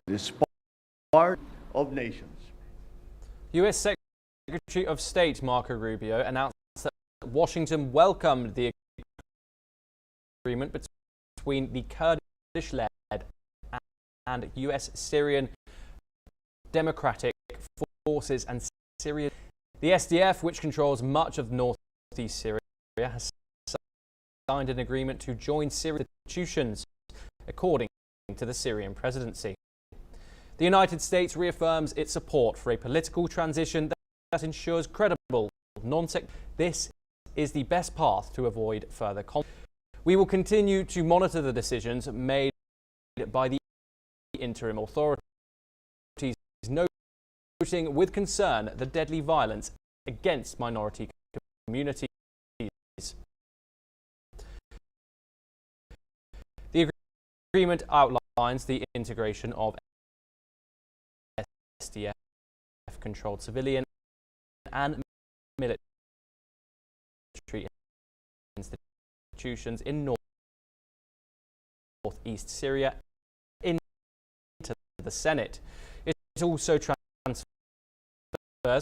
is part of nations. U.S. Secretary of State Marco Rubio announced that Washington welcomed the agreement between the Kurdish-led and U.S. Syrian Democratic Forces and Syria. The SDF, which controls much of northeast Syria, has signed an agreement to join Syrian institutions, according to the Syrian presidency. The United States reaffirms its support for a political transition that ensures credible, non-sectarian. This is the best path to avoid further conflict. We will continue to monitor the decisions made by the interim authorities, noting with concern the deadly violence against minority communities. The agreement outlines the integration of SDF-controlled civilian and military institutions in northeast Syria into the Senate. It also transfers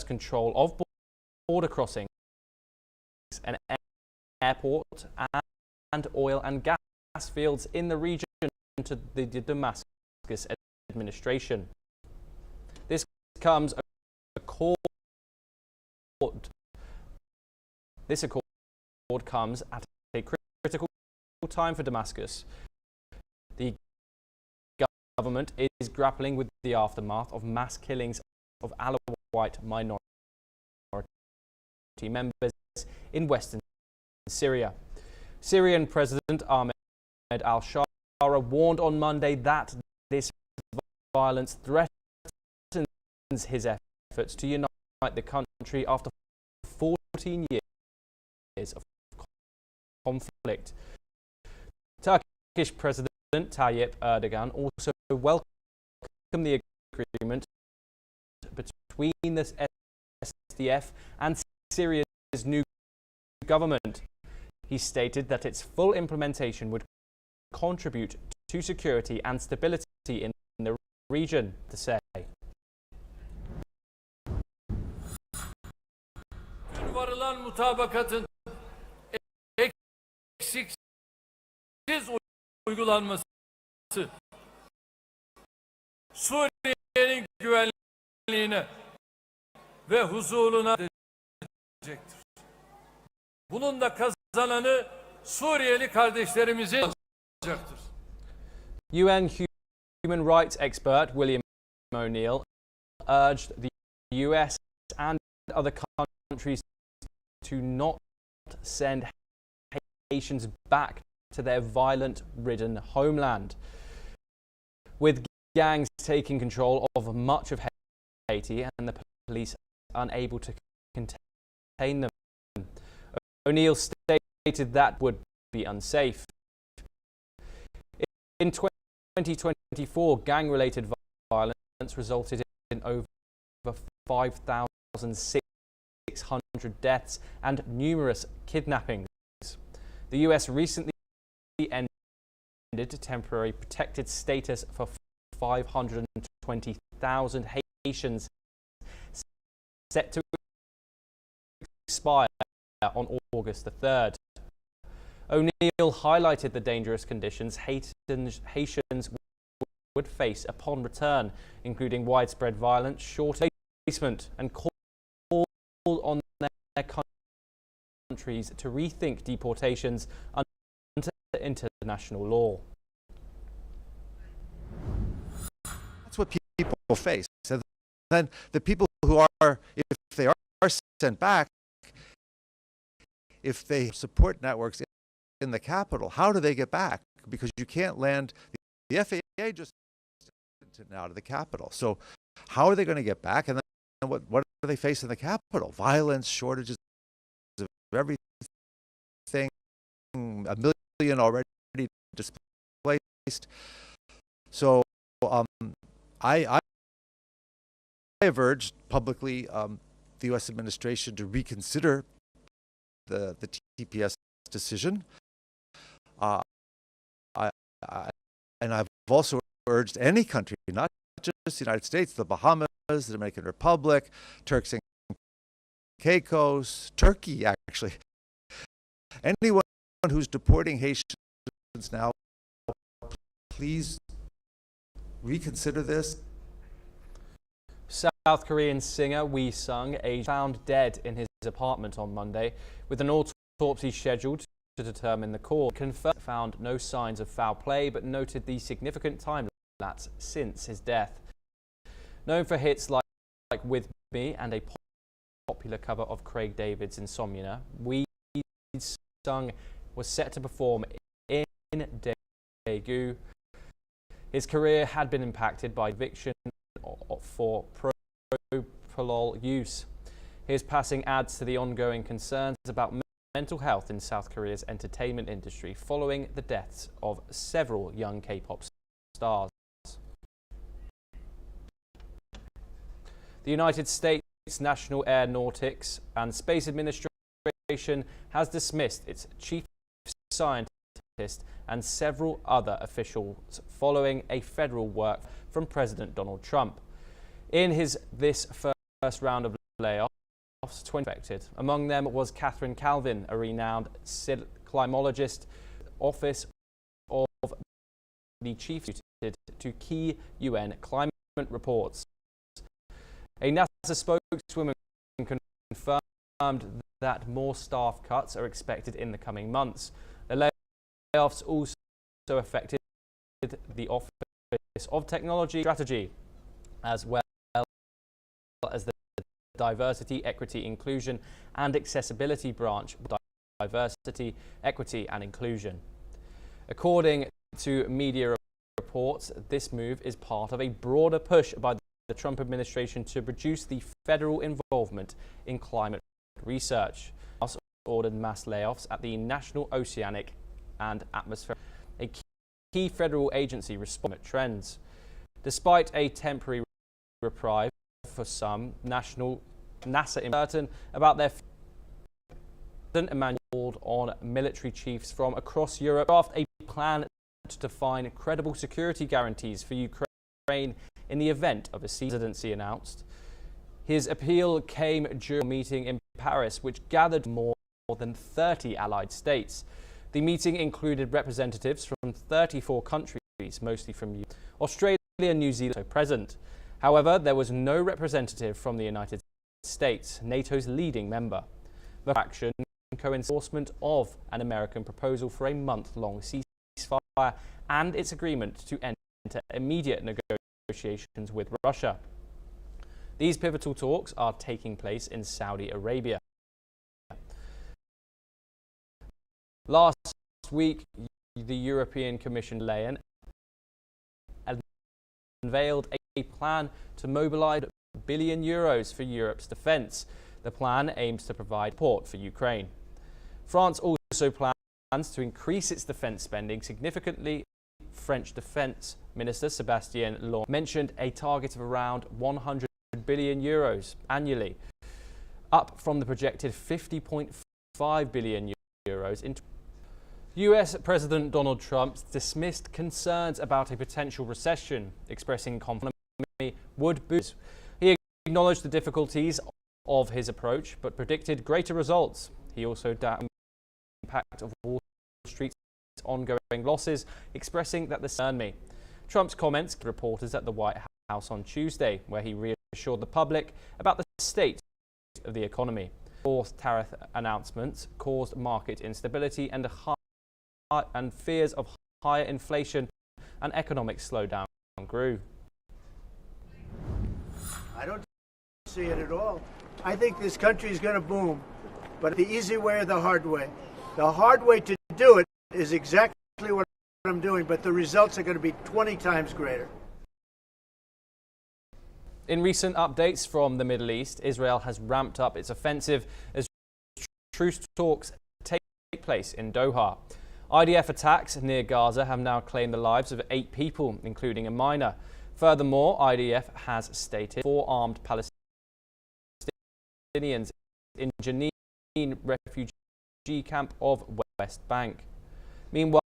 control of border crossings, an airport, and oil and gas fields in the region to the Damascus administration. This comes This accord comes at a critical time for Damascus. The government is grappling with the aftermath of mass killings of Alawite minority members in western Syria. Syrian President Ahmed al-Shara warned on Monday that this violence threatens his efforts to unite the country after 14 years of conflict. Turkish President Tayyip Erdogan also welcomed the agreement between the SDF and Syria's new government. He stated that its full implementation would contribute to security and stability in the region, to say. Varılan mutabakatın eksiksiz uygulanması Suriye'nin güvenliğine ve huzuruna edecektir. Bunun da kazananı Suriyeli kardeşlerimizin olacaktır. UN human rights expert William O'Neill urged the US and other countries to not send Haitians back to their violent-ridden homeland. With gangs taking control of much of Haiti and the police unable to contain them, O'Neill stated that would be unsafe. In 2024, gang-related violence resulted in over 5,600 deaths and numerous kidnappings. The US recently ended temporary protected status for 520,000 Haitians, set to expire on August the 3rd. O'Neill highlighted the dangerous conditions Haitians would face upon return, including widespread violence, shortage of placement, and called on their countries to rethink deportations under international law. That's what people face. And then the people who are, if they are sent back, if they support networks in the capital, how do they get back? Because you can't land. The FAA just now to the capital. So how are they going to get back? And then what do they face in the capital? Violence, shortages of everything, 1 million already displaced. So I have urged publicly the U.S. administration to reconsider the TPS decision. And I've also urged any country, not just the United States, the Bahamas, the Dominican Republic, Turks and Caicos, Turkey, actually. Anyone who's deporting Haitians now, please reconsider this. South Korean singer Wheesung, found dead in his apartment on Monday, with an autopsy scheduled to determine the cause. Confirmed found no signs of foul play, but noted the significant time lapse since his death. Known for hits like With Me and a popular cover of Craig David's Insomnia, Wheesung was set to perform in Daegu. His career had been impacted by eviction for propofol use. His passing adds to the ongoing concerns about mental health in South Korea's entertainment industry following the deaths of several young K-pop stars. The United States National Aeronautics and Space Administration has dismissed its chief scientist and several other officials following a federal work from President Donald Trump. In this first round of layoffs, 20 affected. Among them was Catherine Calvin, a renowned climatologist, office of the chief to key UN climate reports. A NASA spokeswoman confirmed that more staff cuts are expected in the coming months. The layoffs also affected the Office of Technology Strategy, as well as the Diversity, Equity, Inclusion and Accessibility branch, Diversity, Equity and Inclusion. According to media reports, this move is part of a broader push by the Trump administration to reduce the federal involvement in climate research. Also ordered mass layoffs at the National Oceanic and Atmospheric, a key federal agency responding to trends. Despite a temporary reprieve for some, NASA is certain about their President called on military chiefs from across Europe to draft a plan to define credible security guarantees for Ukraine in the event of a presidency announced. His appeal came during a meeting in Paris, which gathered more than 30 allied states. The meeting included representatives from 34 countries, mostly from Australia and New Zealand, present. However, there was no representative from the United States, NATO's leading member. The action coincided of an American proposal for a month-long ceasefire and its agreement to enter immediate negotiations with Russia. These pivotal talks are taking place in Saudi Arabia. Last week, the European Commission Leyen unveiled a plan to mobilize €1 billion for Europe's defence. The plan aims to provide support for Ukraine. France also plans to increase its defence spending significantly. French Defence Minister Sébastien Lecornu mentioned a target of around €100 billion annually, up from the projected €50.5 billion in US President Donald Trump dismissed concerns about a potential recession, expressing confidence the economy would boost. He acknowledged the difficulties of his approach, but predicted greater results. He also doubted the impact of Wall Street's ongoing losses, expressing that the economy. Trump's comments to reporters at the White House on Tuesday, where he reassured the public about the state of the economy. Fourth tariff announcements caused market instability and fears of higher inflation and economic slowdown grew. I don't see it at all. I think this country is going to boom, but the easy way or the hard way. The hard way to do it is exactly what I'm doing, but the results are going to be 20 times greater. In recent updates from the Middle East, Israel has ramped up its offensive as truce talks take place in Doha. IDF attacks near Gaza have now claimed the lives of 8 people, including a minor. Furthermore, IDF has stated 4 armed Palestinians in Jenin refugee camp of West Bank. Meanwhile,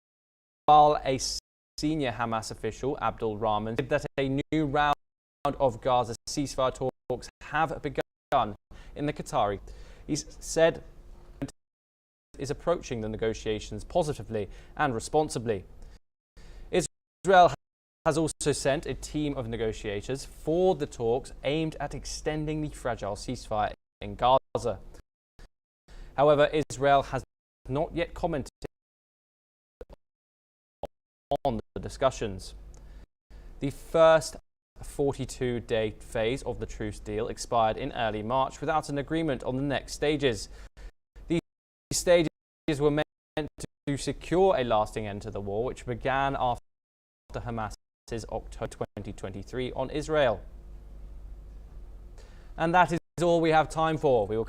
a senior Hamas official, Abdul Rahman, said that a new round of Gaza ceasefire talks have begun in the Qatari. He said is approaching the negotiations positively and responsibly. Israel has also sent a team of negotiators for the talks aimed at extending the fragile ceasefire in Gaza. However, Israel has not yet commented on the discussions. The first 42-day phase of the truce deal expired in early March without an agreement on the next stages. These stages were meant to secure a lasting end to the war, which began after Hamas's October 2023 on Israel. And that is all we have time for. We will